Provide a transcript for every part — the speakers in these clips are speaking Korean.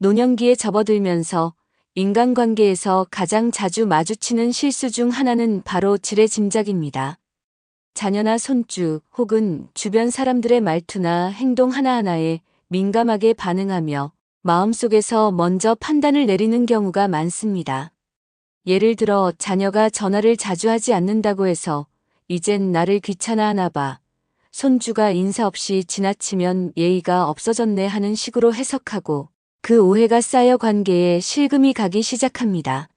노년기에 접어들면서 인간관계에서 가장 자주 마주치는 실수 중 하나는 바로 지레짐작입니다. 자녀나 손주 혹은 주변 사람들의 말투나 행동 하나하나에 민감하게 반응하며 마음속에서 먼저 판단을 내리는 경우가 많습니다. 예를 들어 자녀가 전화를 자주 하지 않는다고 해서 이젠 나를 귀찮아하나 봐. 손주가 인사 없이 지나치면 예의가 없어졌네 하는 식으로 해석하고 그 오해가 쌓여 관계에 실금이 가기 시작합니다.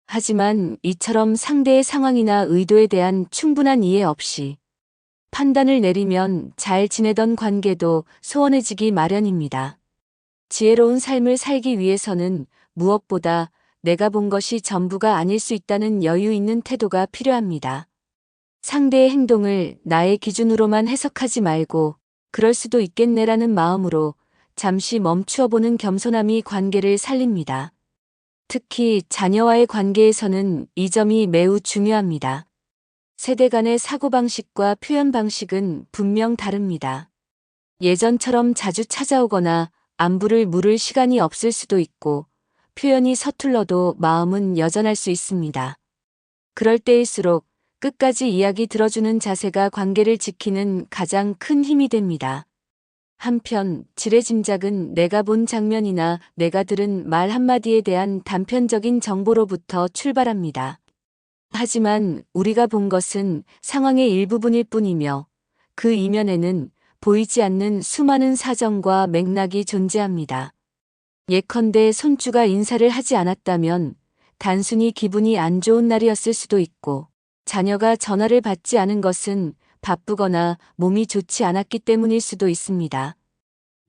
하지만 이처럼 상대의 상황이나 의도에 대한 충분한 이해 없이 판단을 내리면 잘 지내던 관계도 소원해지기 마련입니다. 지혜로운 삶을 살기 위해서는 무엇보다 내가 본 것이 전부가 아닐 수 있다는 여유 있는 태도가 필요합니다. 상대의 행동을 나의 기준으로만 해석하지 말고 그럴 수도 있겠네라는 마음으로 잠시 멈추어 보는 겸손함이 관계를 살립니다. 특히 자녀와의 관계에서는 이 점이 매우 중요합니다. 세대 간의 사고방식과 표현 방식은 분명 다릅니다. 예전처럼 자주 찾아오거나 안부를 물을 시간이 없을 수도 있고 표현이 서툴러도 마음은 여전할 수 있습니다. 그럴 때일수록 끝까지 이야기 들어주는 자세가 관계를 지키는 가장 큰 힘이 됩니다. 한편 지레짐작은 내가 본 장면이나 내가 들은 말 한마디에 대한 단편적인 정보로부터 출발합니다. 하지만 우리가 본 것은 상황의 일부분일 뿐이며 그 이면에는 보이지 않는 수많은 사정과 맥락이 존재합니다. 예컨대 손주가 인사를 하지 않았다면 단순히 기분이 안 좋은 날이었을 수도 있고 자녀가 전화를 받지 않은 것은 바쁘거나 몸이 좋지 않았기 때문일 수도 있습니다.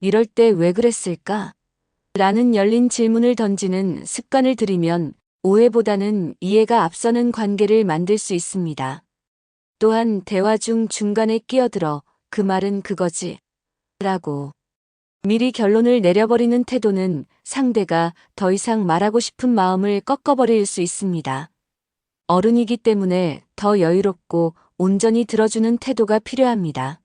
이럴 때 왜 그랬을까? 라는 열린 질문을 던지는 습관을 들이면 오해보다는 이해가 앞서는 관계를 만들 수 있습니다. 또한 대화 중 중간에 끼어들어 그 말은 그거지 라고 미리 결론을 내려버리는 태도는 상대가 더 이상 말하고 싶은 마음을 꺾어버릴 수 있습니다. 어른이기 때문에 더 여유롭고 온전히 들어주는 태도가 필요합니다.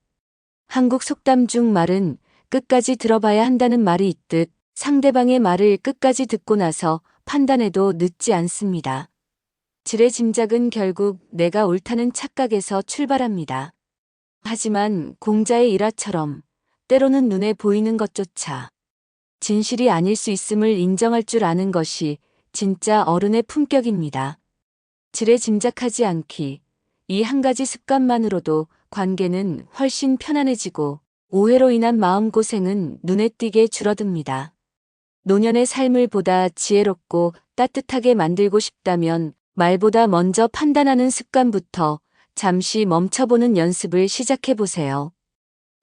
한국 속담 중 말은 끝까지 들어봐야 한다는 말이 있듯 상대방의 말을 끝까지 듣고 나서 판단해도 늦지 않습니다. 지레짐작은 결국 내가 옳다는 착각에서 출발합니다. 하지만 공자의 일화처럼 때로는 눈에 보이는 것조차 진실이 아닐 수 있음을 인정할 줄 아는 것이 진짜 어른의 품격입니다. 지레짐작하지 않기. 이 한 가지 습관만으로도 관계는 훨씬 편안해지고 오해로 인한 마음고생은 눈에 띄게 줄어듭니다. 노년의 삶을 보다 지혜롭고 따뜻하게 만들고 싶다면 말보다 먼저 판단하는 습관부터 잠시 멈춰보는 연습을 시작해보세요.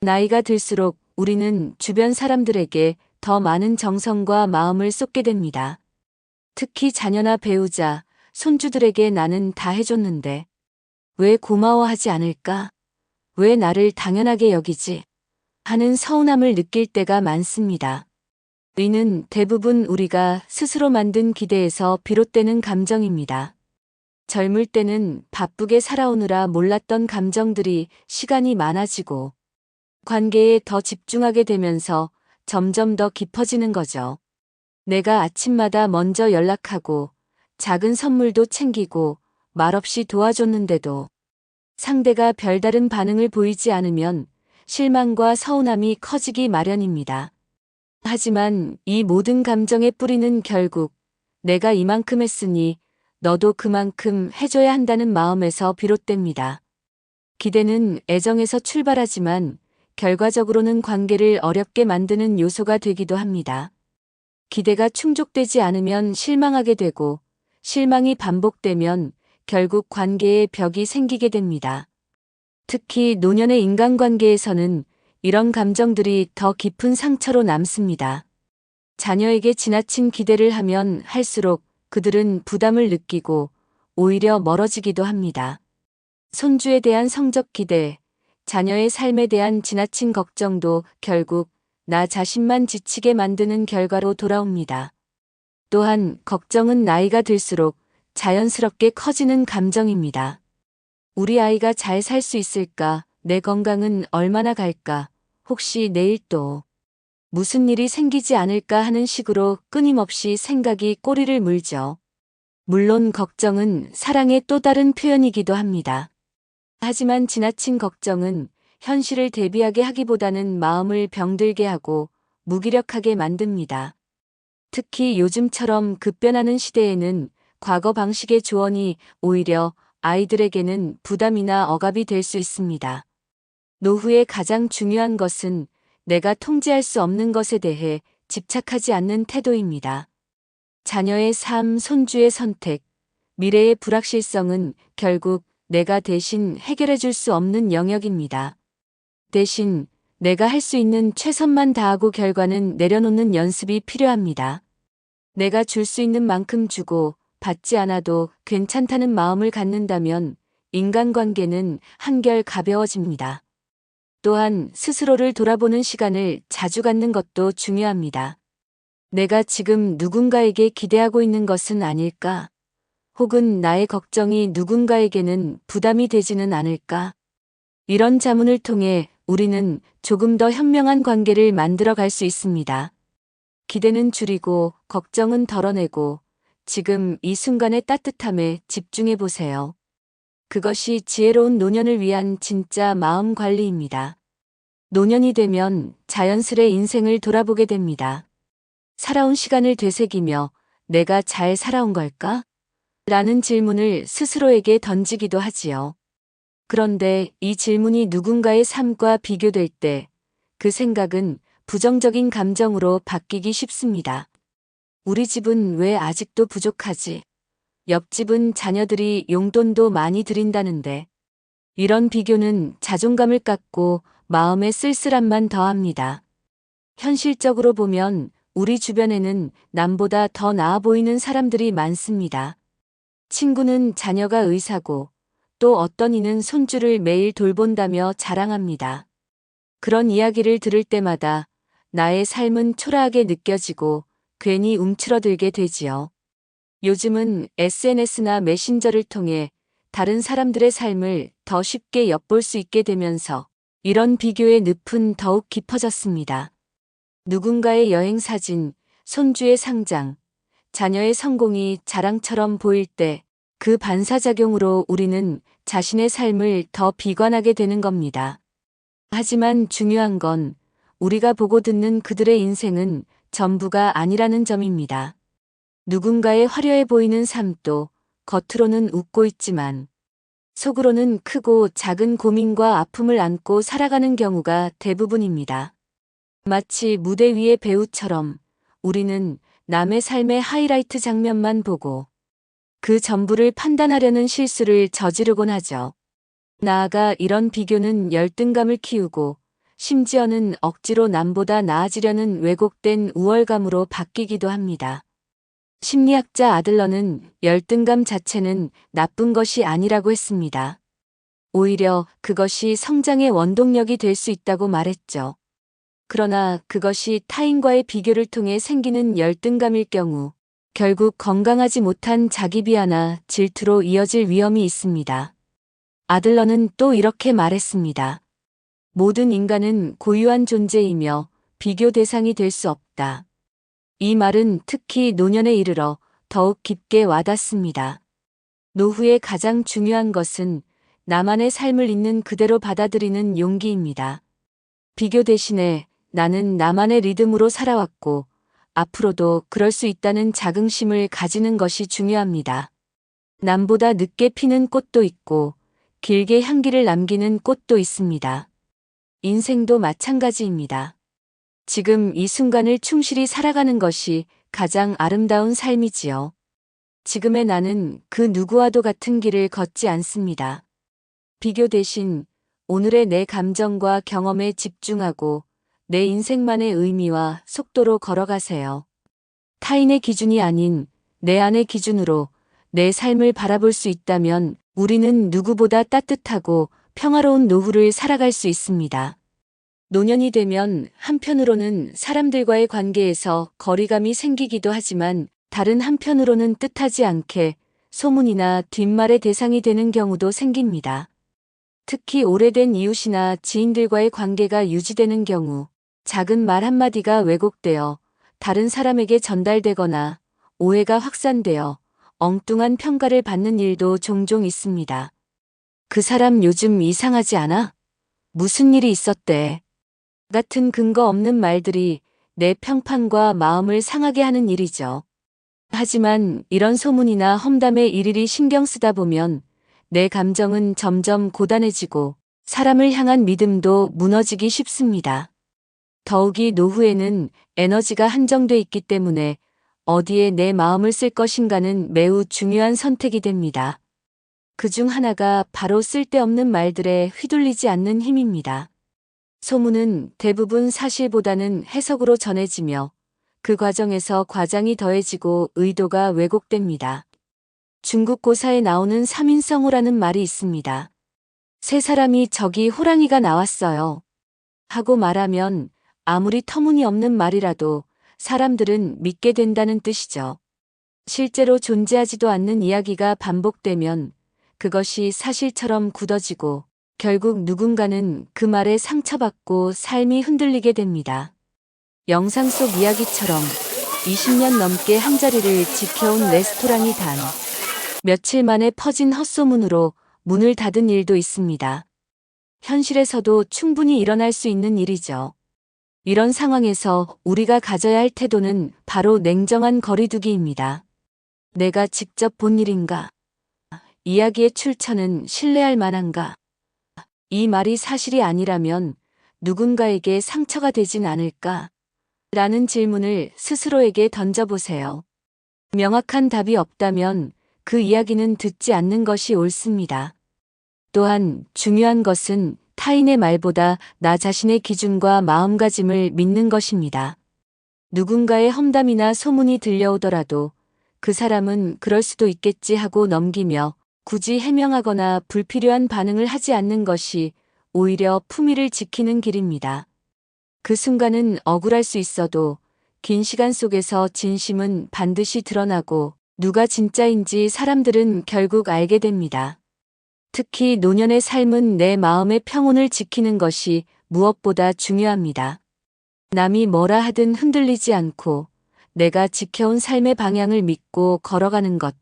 나이가 들수록 우리는 주변 사람들에게 더 많은 정성과 마음을 쏟게 됩니다. 특히 자녀나 배우자, 손주들에게 나는 다 해줬는데 왜 고마워하지 않을까? 왜 나를 당연하게 여기지? 하는 서운함을 느낄 때가 많습니다. 이는 대부분 우리가 스스로 만든 기대에서 비롯되는 감정입니다. 젊을 때는 바쁘게 살아오느라 몰랐던 감정들이 시간이 많아지고 관계에 더 집중하게 되면서 점점 더 깊어지는 거죠. 내가 아침마다 먼저 연락하고 작은 선물도 챙기고 말없이 도와줬는데도 상대가 별다른 반응을 보이지 않으면 실망과 서운함이 커지기 마련입니다. 하지만 이 모든 감정의 뿌리는 결국 내가 이만큼 했으니 너도 그만큼 해줘야 한다는 마음에서 비롯됩니다. 기대는 애정에서 출발하지만 결과적으로는 관계를 어렵게 만드는 요소가 되기도 합니다. 기대가 충족되지 않으면 실망하게 되고 실망이 반복되면 결국 관계에 벽이 생기게 됩니다. 특히 노년의 인간관계에서는 이런 감정들이 더 깊은 상처로 남습니다. 자녀에게 지나친 기대를 하면 할수록 그들은 부담을 느끼고 오히려 멀어지기도 합니다. 손주에 대한 성적 기대, 자녀의 삶에 대한 지나친 걱정도 결국 나 자신만 지치게 만드는 결과로 돌아옵니다. 또한 걱정은 나이가 들수록 자연스럽게 커지는 감정입니다. 우리 아이가 잘 살 수 있을까? 내 건강은 얼마나 갈까? 혹시 내일 또 무슨 일이 생기지 않을까 하는 식으로 끊임없이 생각이 꼬리를 물죠. 물론 걱정은 사랑의 또 다른 표현이기도 합니다. 하지만 지나친 걱정은 현실을 대비하게 하기보다는 마음을 병들게 하고 무기력하게 만듭니다. 특히 요즘처럼 급변하는 시대에는 과거 방식의 조언이 오히려 아이들에게는 부담이나 억압이 될 수 있습니다. 노후의 가장 중요한 것은 내가 통제할 수 없는 것에 대해 집착하지 않는 태도입니다. 자녀의 삶, 손주의 선택, 미래의 불확실성은 결국 내가 대신 해결해 줄 수 없는 영역입니다. 대신 내가 할 수 있는 최선만 다하고 결과는 내려놓는 연습이 필요합니다. 내가 줄 수 있는 만큼 주고 받지 않아도 괜찮다는 마음을 갖는다면 인간관계는 한결 가벼워집니다. 또한 스스로를 돌아보는 시간을 자주 갖는 것도 중요합니다. 내가 지금 누군가에게 기대하고 있는 것은 아닐까? 혹은 나의 걱정이 누군가에게는 부담이 되지는 않을까? 이런 자문을 통해 우리는 조금 더 현명한 관계를 만들어 갈 수 있습니다. 기대는 줄이고 걱정은 덜어내고 지금 이 순간의 따뜻함에 집중해 보세요. 그것이 지혜로운 노년을 위한 진짜 마음 관리입니다. 노년이 되면 자연스레 인생을 돌아보게 됩니다. 살아온 시간을 되새기며 내가 잘 살아온 걸까? 라는 질문을 스스로에게 던지기도 하지요. 그런데 이 질문이 누군가의 삶과 비교될 때 그 생각은 부정적인 감정으로 바뀌기 쉽습니다. 우리 집은 왜 아직도 부족하지? 옆집은 자녀들이 용돈도 많이 드린다는데. 이런 비교는 자존감을 깎고 마음의 쓸쓸함만 더합니다. 현실적으로 보면 우리 주변에는 남보다 더 나아 보이는 사람들이 많습니다. 친구는 자녀가 의사고 또 어떤 이는 손주를 매일 돌본다며 자랑합니다. 그런 이야기를 들을 때마다 나의 삶은 초라하게 느껴지고 괜히 움츠러들게 되지요. 요즘은 SNS나 메신저를 통해 다른 사람들의 삶을 더 쉽게 엿볼 수 있게 되면서 이런 비교의 늪은 더욱 깊어졌습니다. 누군가의 여행 사진, 손주의 상장, 자녀의 성공이 자랑처럼 보일 때 그 반사작용으로 우리는 자신의 삶을 더 비관하게 되는 겁니다. 하지만 중요한 건 우리가 보고 듣는 그들의 인생은 전부가 아니라는 점입니다. 누군가의 화려해 보이는 삶도 겉으로는 웃고 있지만 속으로는 크고 작은 고민과 아픔을 안고 살아가는 경우가 대부분입니다. 마치 무대 위의 배우처럼 우리는 남의 삶의 하이라이트 장면만 보고 그 전부를 판단하려는 실수를 저지르곤 하죠. 나아가 이런 비교는 열등감을 키우고 심지어는 억지로 남보다 나아지려는 왜곡된 우월감으로 바뀌기도 합니다. 심리학자 아들러는 열등감 자체는 나쁜 것이 아니라고 했습니다. 오히려 그것이 성장의 원동력이 될 수 있다고 말했죠. 그러나 그것이 타인과의 비교를 통해 생기는 열등감일 경우 결국 건강하지 못한 자기 비하나 질투로 이어질 위험이 있습니다. 아들러는 또 이렇게 말했습니다. 모든 인간은 고유한 존재이며 비교 대상이 될 수 없다. 이 말은 특히 노년에 이르러 더욱 깊게 와닿습니다. 노후의 가장 중요한 것은 나만의 삶을 있는 그대로 받아들이는 용기입니다. 비교 대신에 나는 나만의 리듬으로 살아왔고 앞으로도 그럴 수 있다는 자긍심을 가지는 것이 중요합니다. 남보다 늦게 피는 꽃도 있고 길게 향기를 남기는 꽃도 있습니다. 인생도 마찬가지입니다. 지금 이 순간을 충실히 살아가는 것이 가장 아름다운 삶이지요. 지금의 나는 그 누구와도 같은 길을 걷지 않습니다. 비교 대신 오늘의 내 감정과 경험에 집중하고 내 인생만의 의미와 속도로 걸어가세요. 타인의 기준이 아닌 내 안의 기준으로 내 삶을 바라볼 수 있다면 우리는 누구보다 따뜻하고 평화로운 노후를 살아갈 수 있습니다. 노년이 되면 한편으로는 사람들과의 관계에서 거리감이 생기기도 하지만 다른 한편으로는 뜻하지 않게 소문이나 뒷말의 대상이 되는 경우도 생깁니다. 특히 오래된 이웃이나 지인들과의 관계가 유지되는 경우 작은 말 한마디가 왜곡되어 다른 사람에게 전달되거나 오해가 확산되어 엉뚱한 평가를 받는 일도 종종 있습니다. 그 사람 요즘 이상하지 않아? 무슨 일이 있었대? 같은 근거 없는 말들이 내 평판과 마음을 상하게 하는 일이죠. 하지만 이런 소문이나 험담에 일일이 신경 쓰다 보면 내 감정은 점점 고단해지고 사람을 향한 믿음도 무너지기 쉽습니다. 더욱이 노후에는 에너지가 한정돼 있기 때문에 어디에 내 마음을 쓸 것인가는 매우 중요한 선택이 됩니다. 그중 하나가 바로 쓸데없는 말들에 휘둘리지 않는 힘입니다. 소문은 대부분 사실보다는 해석으로 전해지며 그 과정에서 과장이 더해지고 의도가 왜곡됩니다. 중국 고사에 나오는 삼인성호라는 말이 있습니다. 세 사람이 저기 호랑이가 나왔어요. 하고 말하면 아무리 터무니없는 말이라도 사람들은 믿게 된다는 뜻이죠. 실제로 존재하지도 않는 이야기가 반복되면 그것이 사실처럼 굳어지고 결국 누군가는 그 말에 상처받고 삶이 흔들리게 됩니다. 영상 속 이야기처럼 20년 넘게 한자리를 지켜온 레스토랑이 단 며칠 만에 퍼진 헛소문으로 문을 닫은 일도 있습니다. 현실에서도 충분히 일어날 수 있는 일이죠. 이런 상황에서 우리가 가져야 할 태도는 바로 냉정한 거리두기입니다. 내가 직접 본 일인가? 이야기의 출처는 신뢰할 만한가? 이 말이 사실이 아니라면 누군가에게 상처가 되진 않을까? 라는 질문을 스스로에게 던져보세요. 명확한 답이 없다면 그 이야기는 듣지 않는 것이 옳습니다. 또한 중요한 것은 타인의 말보다 나 자신의 기준과 마음가짐을 믿는 것입니다. 누군가의 험담이나 소문이 들려오더라도 그 사람은 그럴 수도 있겠지 하고 넘기며 굳이 해명하거나 불필요한 반응을 하지 않는 것이 오히려 품위를 지키는 길입니다. 그 순간은 억울할 수 있어도 긴 시간 속에서 진심은 반드시 드러나고 누가 진짜인지 사람들은 결국 알게 됩니다. 특히 노년의 삶은 내 마음의 평온을 지키는 것이 무엇보다 중요합니다. 남이 뭐라 하든 흔들리지 않고 내가 지켜온 삶의 방향을 믿고 걸어가는 것.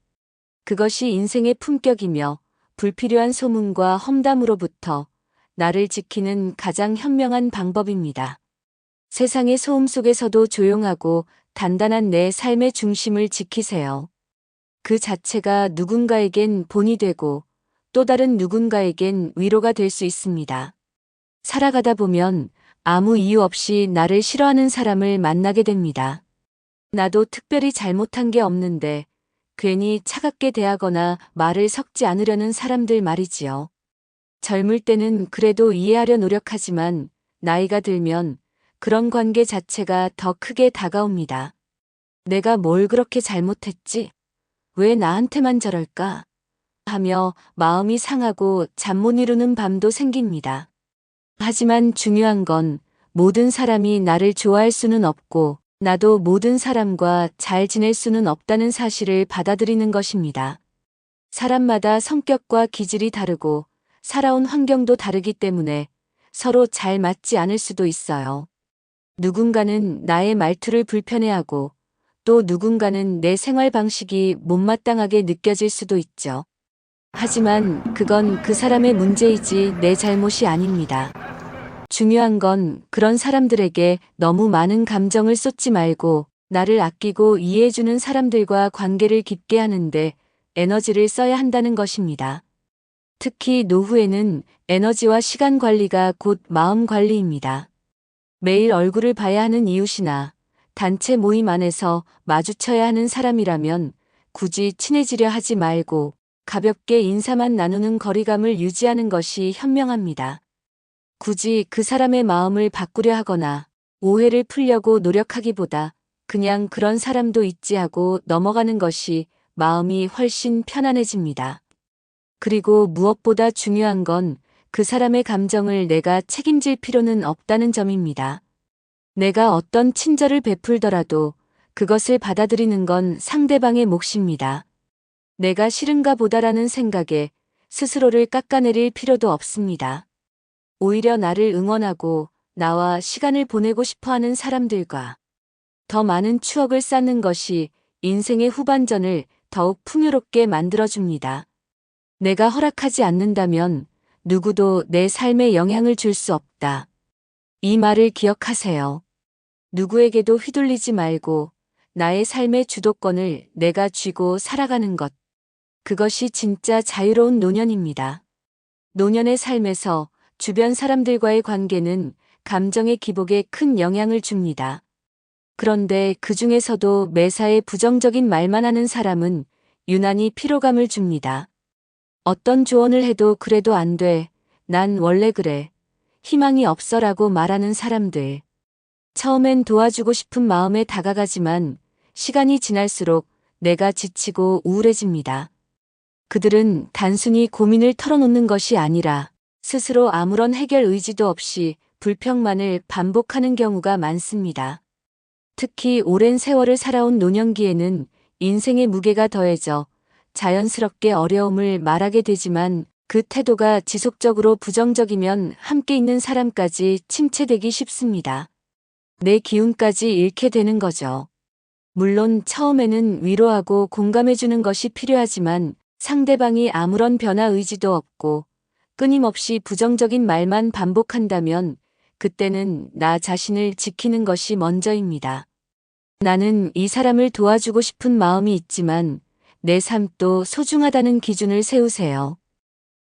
그것이 인생의 품격이며 불필요한 소문과 험담으로부터 나를 지키는 가장 현명한 방법입니다. 세상의 소음 속에서도 조용하고 단단한 내 삶의 중심을 지키세요. 그 자체가 누군가에겐 본이 되고 또 다른 누군가에겐 위로가 될 수 있습니다. 살아가다 보면 아무 이유 없이 나를 싫어하는 사람을 만나게 됩니다. 나도 특별히 잘못한 게 없는데 괜히 차갑게 대하거나 말을 섞지 않으려는 사람들 말이지요. 젊을 때는 그래도 이해하려 노력하지만 나이가 들면 그런 관계 자체가 더 크게 다가옵니다. 내가 뭘 그렇게 잘못했지? 왜 나한테만 저럴까? 하며 마음이 상하고 잠 못 이루는 밤도 생깁니다. 하지만 중요한 건 모든 사람이 나를 좋아할 수는 없고 나도 모든 사람과 잘 지낼 수는 없다는 사실을 받아들이는 것입니다. 사람마다 성격과 기질이 다르고 살아온 환경도 다르기 때문에 서로 잘 맞지 않을 수도 있어요. 누군가는 나의 말투를 불편해하고 또 누군가는 내 생활 방식이 못마땅하게 느껴질 수도 있죠. 하지만 그건 그 사람의 문제이지 내 잘못이 아닙니다. 중요한 건 그런 사람들에게 너무 많은 감정을 쏟지 말고 나를 아끼고 이해해주는 사람들과 관계를 깊게 하는데 에너지를 써야 한다는 것입니다. 특히 노후에는 에너지와 시간 관리가 곧 마음 관리입니다. 매일 얼굴을 봐야 하는 이웃이나 단체 모임 안에서 마주쳐야 하는 사람이라면 굳이 친해지려 하지 말고 가볍게 인사만 나누는 거리감을 유지하는 것이 현명합니다. 굳이 그 사람의 마음을 바꾸려 하거나 오해를 풀려고 노력하기보다 그냥 그런 사람도 있지 하고 넘어가는 것이 마음이 훨씬 편안해집니다. 그리고 무엇보다 중요한 건 그 사람의 감정을 내가 책임질 필요는 없다는 점입니다. 내가 어떤 친절을 베풀더라도 그것을 받아들이는 건 상대방의 몫입니다. 내가 싫은가 보다라는 생각에 스스로를 깎아내릴 필요도 없습니다. 오히려 나를 응원하고 나와 시간을 보내고 싶어 하는 사람들과 더 많은 추억을 쌓는 것이 인생의 후반전을 더욱 풍요롭게 만들어줍니다. 내가 허락하지 않는다면 누구도 내 삶에 영향을 줄 수 없다. 이 말을 기억하세요. 누구에게도 휘둘리지 말고 나의 삶의 주도권을 내가 쥐고 살아가는 것. 그것이 진짜 자유로운 노년입니다. 노년의 삶에서 주변 사람들과의 관계는 감정의 기복에 큰 영향을 줍니다. 그런데 그 중에서도 매사에 부정적인 말만 하는 사람은 유난히 피로감을 줍니다. 어떤 조언을 해도 그래도 안 돼. 난 원래 그래. 희망이 없어라고 말하는 사람들. 처음엔 도와주고 싶은 마음에 다가가지만 시간이 지날수록 내가 지치고 우울해집니다. 그들은 단순히 고민을 털어놓는 것이 아니라 스스로 아무런 해결 의지도 없이 불평만을 반복하는 경우가 많습니다. 특히 오랜 세월을 살아온 노년기에는 인생의 무게가 더해져 자연스럽게 어려움을 말하게 되지만 그 태도가 지속적으로 부정적이면 함께 있는 사람까지 침체되기 쉽습니다. 내 기운까지 잃게 되는 거죠. 물론 처음에는 위로하고 공감해주는 것이 필요하지만 상대방이 아무런 변화 의지도 없고 끊임없이 부정적인 말만 반복한다면 그때는 나 자신을 지키는 것이 먼저입니다. 나는 이 사람을 도와주고 싶은 마음이 있지만 내 삶도 소중하다는 기준을 세우세요.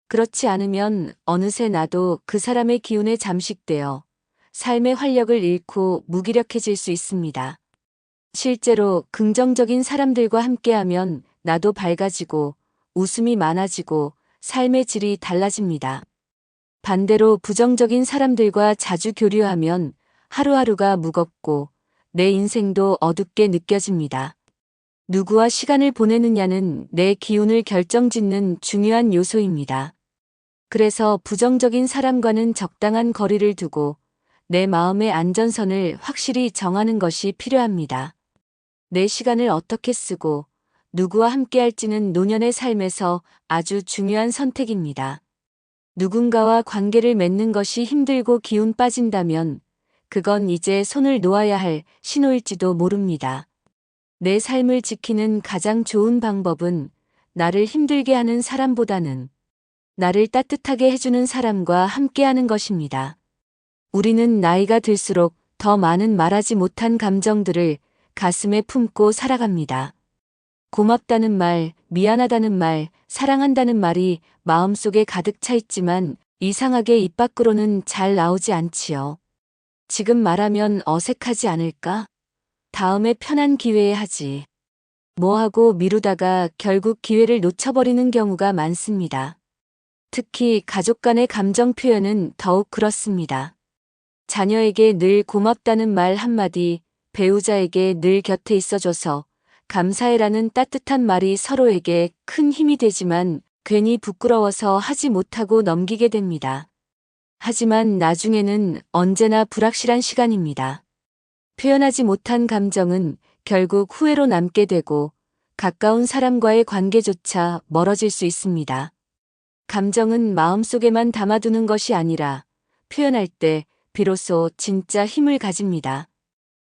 그렇지 않으면 어느새 나도 그 사람의 기운에 잠식되어 삶의 활력을 잃고 무기력해질 수 있습니다. 실제로 긍정적인 사람들과 함께하면 나도 밝아지고 웃음이 많아지고 삶의 질이 달라집니다. 반대로 부정적인 사람들과 자주 교류하면 하루하루가 무겁고 내 인생도 어둡게 느껴집니다. 누구와 시간을 보내느냐는 내 기운을 결정짓는 중요한 요소입니다. 그래서 부정적인 사람과는 적당한 거리를 두고 내 마음의 안전선을 확실히 정하는 것이 필요합니다. 내 시간을 어떻게 쓰고 누구와 함께할지는 노년의 삶에서 아주 중요한 선택입니다. 누군가와 관계를 맺는 것이 힘들고 기운 빠진다면 그건 이제 손을 놓아야 할 신호일지도 모릅니다. 내 삶을 지키는 가장 좋은 방법은 나를 힘들게 하는 사람보다는 나를 따뜻하게 해주는 사람과 함께하는 것입니다. 우리는 나이가 들수록 더 많은 말하지 못한 감정들을 가슴에 품고 살아갑니다. 고맙다는 말, 미안하다는 말, 사랑한다는 말이 마음속에 가득 차 있지만 이상하게 입 밖으로는 잘 나오지 않지요. 지금 말하면 어색하지 않을까? 다음에 편한 기회에 하지. 뭐 하고 미루다가 결국 기회를 놓쳐버리는 경우가 많습니다. 특히 가족 간의 감정 표현은 더욱 그렇습니다. 자녀에게 늘 고맙다는 말 한마디, 배우자에게 늘 곁에 있어줘서 감사해라는 따뜻한 말이 서로에게 큰 힘이 되지만 괜히 부끄러워서 하지 못하고 넘기게 됩니다. 하지만 나중에는 언제나 불확실한 시간입니다. 표현하지 못한 감정은 결국 후회로 남게 되고 가까운 사람과의 관계조차 멀어질 수 있습니다. 감정은 마음속에만 담아두는 것이 아니라 표현할 때 비로소 진짜 힘을 가집니다.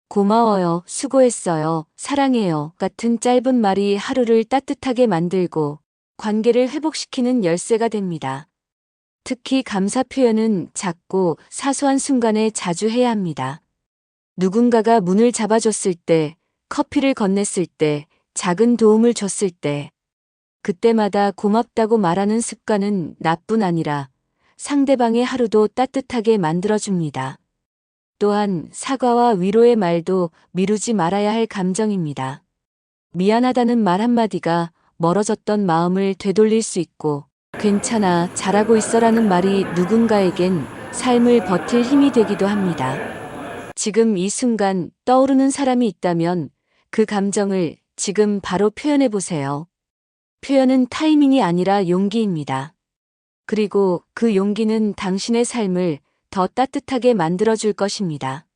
고마워요, 수고했어요, 사랑해요 같은 짧은 말이 하루를 따뜻하게 만들고 관계를 회복시키는 열쇠가 됩니다. 특히 감사 표현은 작고 사소한 순간에 자주 해야 합니다. 누군가가 문을 잡아줬을 때, 커피를 건넸을 때, 작은 도움을 줬을 때, 그때마다 고맙다고 말하는 습관은 나뿐 아니라 상대방의 하루도 따뜻하게 만들어줍니다. 또한 사과와 위로의 말도 미루지 말아야 할 감정입니다. 미안하다는 말 한마디가 멀어졌던 마음을 되돌릴 수 있고, 괜찮아, 잘하고 있어라는 말이 누군가에겐 삶을 버틸 힘이 되기도 합니다. 지금 이 순간 떠오르는 사람이 있다면 그 감정을 지금 바로 표현해 보세요. 표현은 타이밍이 아니라 용기입니다. 그리고 그 용기는 당신의 삶을 더 따뜻하게 만들어줄 것입니다.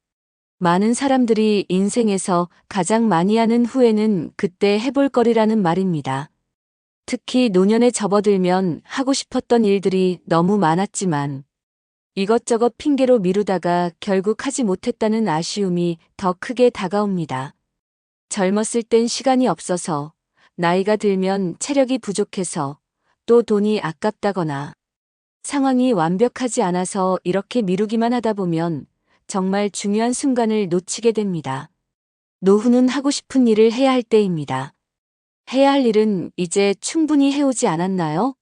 많은 사람들이 인생에서 가장 많이 하는 후회는 그때 해볼 거리라는 말입니다. 특히 노년에 접어들면 하고 싶었던 일들이 너무 많았지만 이것저것 핑계로 미루다가 결국 하지 못했다는 아쉬움이 더 크게 다가옵니다. 젊었을 땐 시간이 없어서, 나이가 들면 체력이 부족해서, 또 돈이 아깝다거나, 상황이 완벽하지 않아서 이렇게 미루기만 하다 보면 정말 중요한 순간을 놓치게 됩니다. 노후는 하고 싶은 일을 해야 할 때입니다. 해야 할 일은 이제 충분히 해오지 않았나요?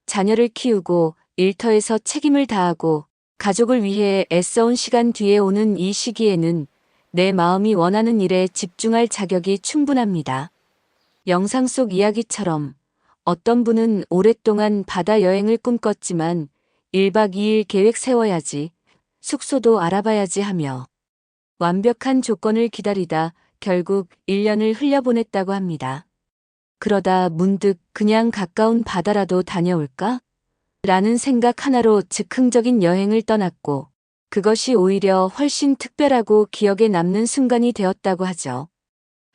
자녀를 키우고 일터에서 책임을 다하고 가족을 위해 애써온 시간 뒤에 오는 이 시기에는 내 마음이 원하는 일에 집중할 자격이 충분합니다. 영상 속 이야기처럼 어떤 분은 오랫동안 바다 여행을 꿈꿨지만 1박 2일 계획 세워야지, 숙소도 알아봐야지 하며 완벽한 조건을 기다리다 결국 1년을 흘려보냈다고 합니다. 그러다 문득 그냥 가까운 바다라도 다녀올까? 라는 생각 하나로 즉흥적인 여행을 떠났고 그것이 오히려 훨씬 특별하고 기억에 남는 순간이 되었다고 하죠.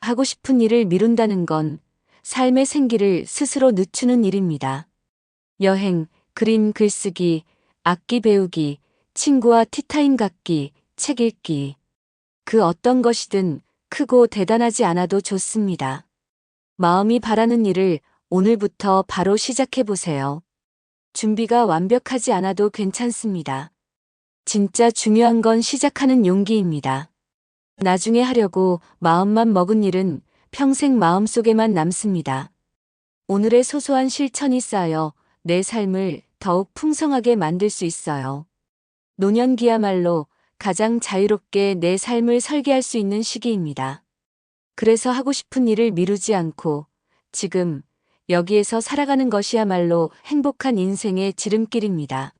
하고 싶은 일을 미룬다는 건 삶의 생기를 스스로 늦추는 일입니다. 여행, 그림 글쓰기, 악기 배우기, 친구와 티타임 갖기, 책 읽기. 그 어떤 것이든 크고 대단하지 않아도 좋습니다. 마음이 바라는 일을 오늘부터 바로 시작해 보세요. 준비가 완벽하지 않아도 괜찮습니다. 진짜 중요한 건 시작하는 용기입니다. 나중에 하려고 마음만 먹은 일은 평생 마음속에만 남습니다. 오늘의 소소한 실천이 쌓여 내 삶을 더욱 풍성하게 만들 수 있어요. 노년기야말로 가장 자유롭게 내 삶을 설계할 수 있는 시기입니다. 그래서 하고 싶은 일을 미루지 않고 지금 여기에서 살아가는 것이야말로 행복한 인생의 지름길입니다.